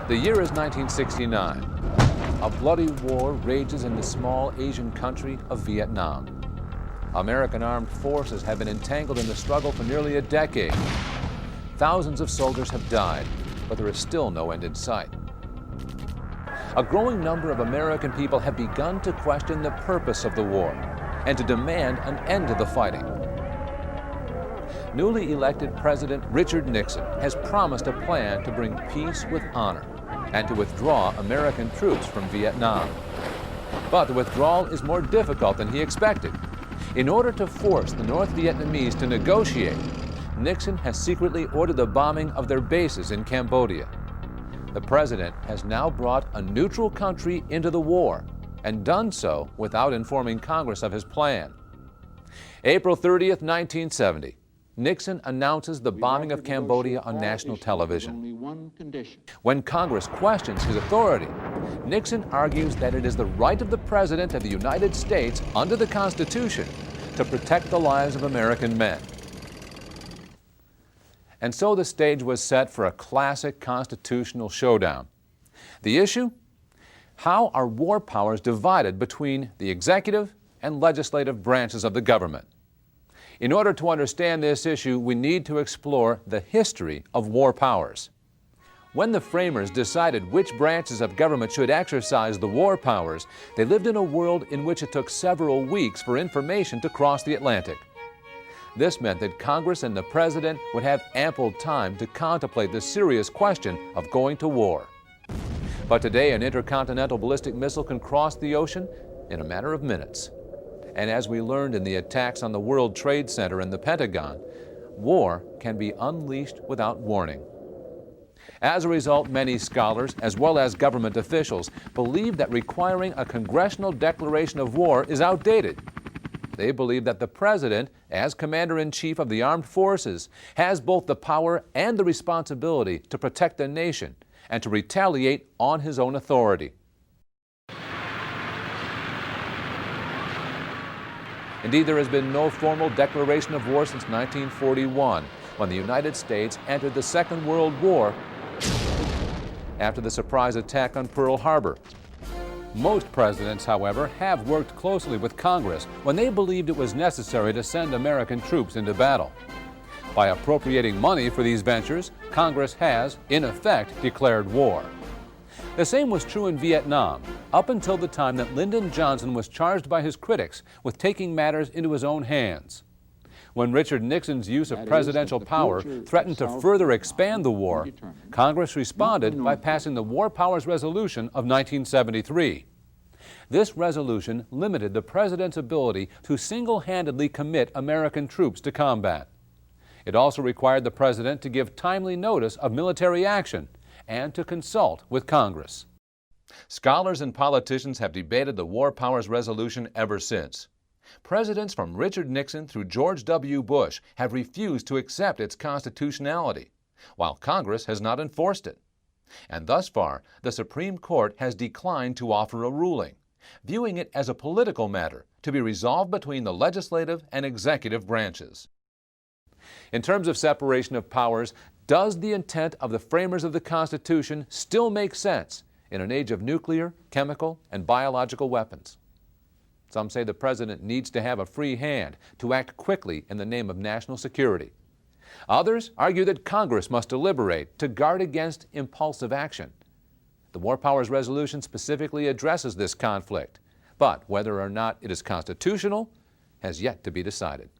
The year is 1969. A bloody war rages in the small Asian country of Vietnam. American armed forces have been entangled in the struggle for nearly a decade. Thousands of soldiers have died, but there is still no end in sight. A growing number of American people have begun to question the purpose of the war and to demand an end to the fighting. Newly elected President Richard Nixon has promised a plan to bring peace with honor and to withdraw American troops from Vietnam. But the withdrawal is more difficult than he expected. In order to force the North Vietnamese to negotiate, Nixon has secretly ordered the bombing of their bases in Cambodia. The president has now brought a neutral country into the war and done so without informing Congress of his plan. April 30th, 1970. Nixon announces the bombing of Cambodia on national television. When Congress questions his authority, Nixon argues that it is the right of the President of the United States under the Constitution to protect the lives of American men. And so the stage was set for a classic constitutional showdown. The issue? How are war powers divided between the executive and legislative branches of the government? In order to understand this issue, we need to explore the history of war powers. When the framers decided which branches of government should exercise the war powers, they lived in a world in which it took several weeks for information to cross the Atlantic. This meant that Congress and the President would have ample time to contemplate the serious question of going to war. But today, an intercontinental ballistic missile can cross the ocean in a matter of minutes. And as we learned in the attacks on the World Trade Center and the Pentagon, war can be unleashed without warning. As a result, many scholars, as well as government officials, believe that requiring a congressional declaration of war is outdated. They believe that the President, as Commander-in-Chief of the Armed Forces, has both the power and the responsibility to protect the nation and to retaliate on his own authority. Indeed, there has been no formal declaration of war since 1941, when the United States entered the Second World War after the surprise attack on Pearl Harbor. Most presidents, however, have worked closely with Congress when they believed it was necessary to send American troops into battle. By appropriating money for these ventures, Congress has, in effect, declared war. The same was true in Vietnam, up until the time that Lyndon Johnson was charged by his critics with taking matters into his own hands. When Richard Nixon's use of presidential power threatened to further expand the war, Congress responded by passing the War Powers Resolution of 1973. This resolution limited the president's ability to single-handedly commit American troops to combat. It also required the president to give timely notice of military action and to consult with Congress. Scholars and politicians have debated the War Powers Resolution ever since. Presidents from Richard Nixon through George W. Bush have refused to accept its constitutionality, while Congress has not enforced it. And thus far, the Supreme Court has declined to offer a ruling, viewing it as a political matter to be resolved between the legislative and executive branches. In terms of separation of powers, does the intent of the framers of the Constitution still make sense in an age of nuclear, chemical, and biological weapons? Some say the President needs to have a free hand to act quickly in the name of national security. Others argue that Congress must deliberate to guard against impulsive action. The War Powers Resolution specifically addresses this conflict, but whether or not it is constitutional has yet to be decided.